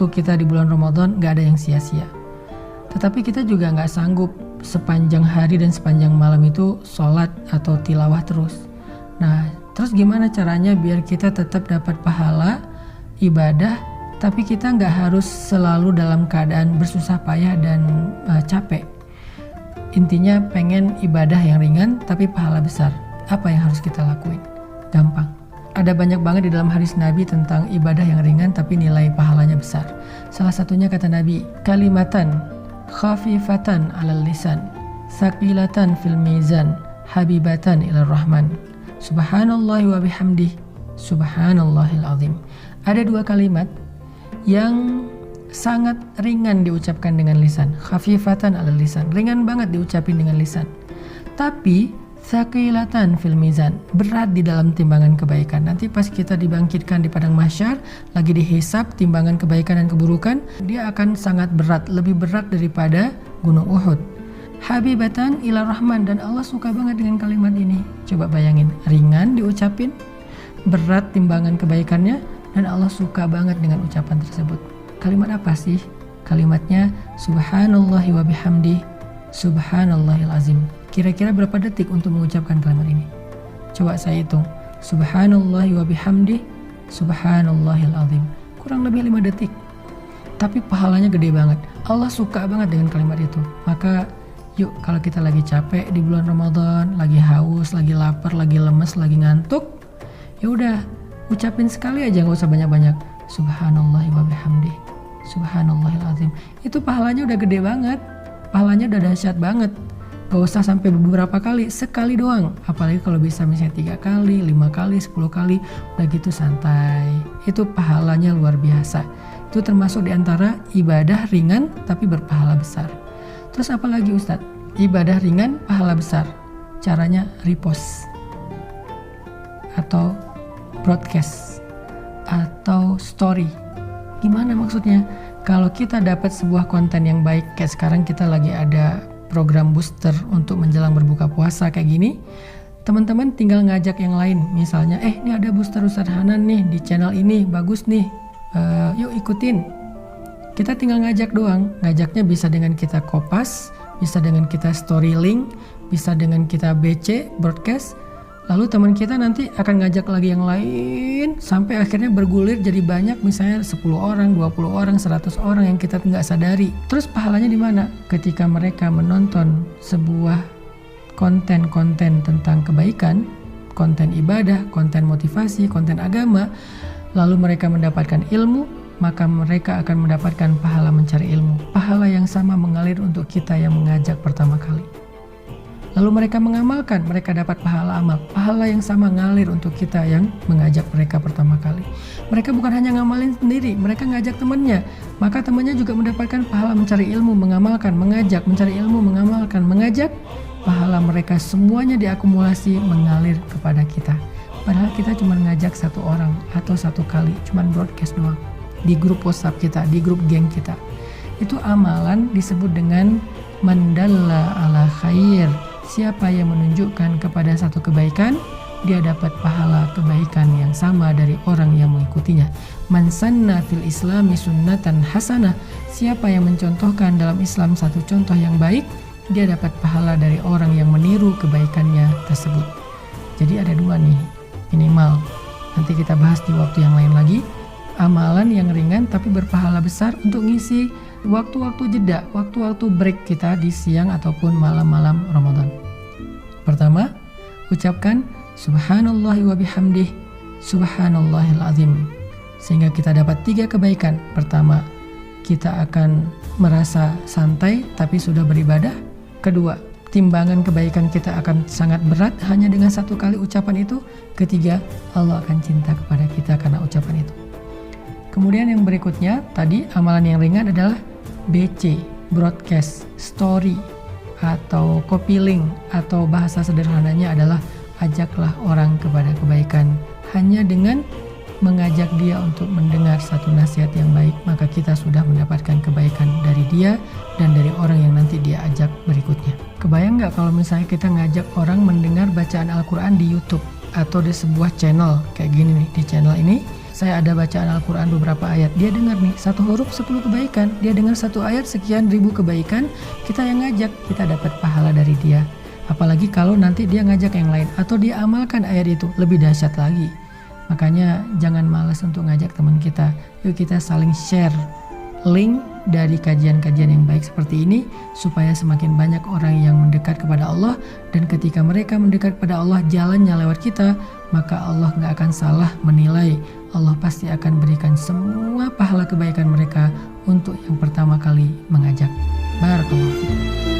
waktu kita di bulan Ramadan nggak ada yang sia-sia. Tetapi kita juga nggak sanggup sepanjang hari dan sepanjang malam itu sholat atau tilawah terus. Nah, terus gimana caranya biar kita tetap dapat pahala ibadah, tapi kita nggak harus selalu dalam keadaan bersusah payah dan capek. Intinya pengen ibadah yang ringan tapi pahala besar. Apa yang harus kita lakuin? Gampang. Ada banyak banget di dalam hadis Nabi tentang ibadah yang ringan tapi nilai pahalanya besar. Salah satunya kata Nabi, kalimatan khafifatan 'alal lisan, saqilatan fil mizan, habibatan ilar rahman. Subhanallah wa bihamdih, subhanallahil azim. Ada dua kalimat yang sangat ringan diucapkan dengan lisan, khafifatan 'alal lisan, ringan banget diucapin dengan lisan. Tapi thaqilatan fil mizan, berat di dalam timbangan kebaikan. Nanti pas kita dibangkitkan di padang mahsyar, lagi dihisab timbangan kebaikan dan keburukan, dia akan sangat berat, lebih berat daripada gunung Uhud. Habibatan ila rahman, dan Allah suka banget dengan kalimat ini. Coba bayangin, ringan diucapin, berat timbangan kebaikannya, dan Allah suka banget dengan ucapan tersebut. Kalimat apa sih? Kalimatnya subhanallahi wa bihamdih, subhanallahil azim. Kira-kira berapa detik untuk mengucapkan kalimat ini? Coba saya hitung. Subhanallahi wa bihamdih, subhanallahil azim. Kurang lebih 5 detik. Tapi pahalanya gede banget. Allah suka banget dengan kalimat itu. Maka yuk, kalau kita lagi capek di bulan Ramadan, lagi haus, lagi lapar, lagi lemes, lagi ngantuk, ya udah ucapin sekali aja, nggak usah banyak-banyak. Subhanallahi wa bihamdih, subhanallahil azim. Itu pahalanya udah gede banget. Pahalanya udah dahsyat banget. Gak usah sampai beberapa kali, sekali doang. Apalagi kalau bisa misalnya 3 kali, 5 kali, 10 kali, udah gitu santai. Itu pahalanya luar biasa. Itu termasuk diantara ibadah ringan tapi berpahala besar. Terus apa lagi Ustadz? Ibadah ringan, pahala besar. Caranya repost atau broadcast atau story. Gimana maksudnya? Kalau kita dapat sebuah konten yang baik, kayak sekarang kita lagi ada program booster untuk menjelang berbuka puasa kayak gini, teman-teman tinggal ngajak yang lain. Misalnya, ini ada booster Ustadz Hanan nih di channel ini, bagus nih, yuk ikutin. Kita tinggal ngajak doang. Ngajaknya bisa dengan kita kopas, bisa dengan kita story link, bisa dengan kita BC, broadcast. Lalu teman kita nanti akan ngajak lagi yang lain, sampai akhirnya bergulir jadi banyak, misalnya 10 orang, 20 orang, 100 orang yang kita nggak sadari. Terus pahalanya di mana? Ketika mereka menonton sebuah konten-konten tentang kebaikan, konten ibadah, konten motivasi, konten agama, lalu mereka mendapatkan ilmu, maka mereka akan mendapatkan pahala mencari ilmu. Pahala yang sama mengalir untuk kita yang mengajak pertama kali. Lalu mereka mengamalkan, mereka dapat pahala amal. Pahala yang sama ngalir untuk kita yang mengajak mereka pertama kali. Mereka bukan hanya ngamalin sendiri, mereka ngajak temannya. Maka temannya juga mendapatkan pahala mencari ilmu, mengamalkan, mengajak, mencari ilmu, mengamalkan, mengajak. Pahala mereka semuanya diakumulasi mengalir kepada kita. Padahal kita cuma ngajak 1 orang atau 1 kali, cuma broadcast doang. Di grup WhatsApp kita, di grup geng kita. Itu amalan disebut dengan mandalla ala khair. Siapa yang menunjukkan kepada satu kebaikan, dia dapat pahala kebaikan yang sama dari orang yang mengikutinya. Man sanna fil islami sunnatan hasanah. Siapa yang mencontohkan dalam Islam satu contoh yang baik, dia dapat pahala dari orang yang meniru kebaikannya tersebut. Jadi ada 2 nih, minimal. Nanti kita bahas di waktu yang lain lagi. Amalan yang ringan tapi berpahala besar untuk ngisi waktu-waktu jeda, waktu-waktu break kita di siang ataupun malam-malam Ramadan. Pertama, ucapkan subhanallahi wa bihamdih, subhanallahil azim. Sehingga kita dapat 3 kebaikan. Pertama, kita akan merasa santai tapi sudah beribadah. Kedua, timbangan kebaikan kita akan sangat berat hanya dengan 1 kali ucapan itu. Ketiga, Allah akan cinta kepada kita karena ucapan itu. Kemudian yang berikutnya, tadi amalan yang ringan adalah BC, broadcast, story, atau copy link, atau bahasa sederhananya adalah ajaklah orang kepada kebaikan. Hanya dengan mengajak dia untuk mendengar satu nasihat yang baik, maka kita sudah mendapatkan kebaikan dari dia dan dari orang yang nanti dia ajak berikutnya. Kebayang nggak kalau misalnya kita ngajak orang mendengar bacaan Al-Quran di YouTube atau di sebuah channel kayak gini nih, di channel ini saya ada bacaan Al-Quran beberapa ayat, dia dengar nih, 1 huruf 10 kebaikan, dia dengar 1 ayat sekian ribu kebaikan, kita yang ngajak, kita dapat pahala dari dia. Apalagi kalau nanti dia ngajak yang lain, atau dia amalkan ayat itu, lebih dahsyat lagi. Makanya jangan malas untuk ngajak teman kita, yuk kita saling share link dari kajian-kajian yang baik seperti ini, supaya semakin banyak orang yang mendekat kepada Allah. Dan ketika mereka mendekat kepada Allah, jalannya lewat kita, maka Allah gak akan salah menilai. Allah pasti akan berikan semua pahala kebaikan mereka untuk yang pertama kali mengajak. Barakallahu fikum.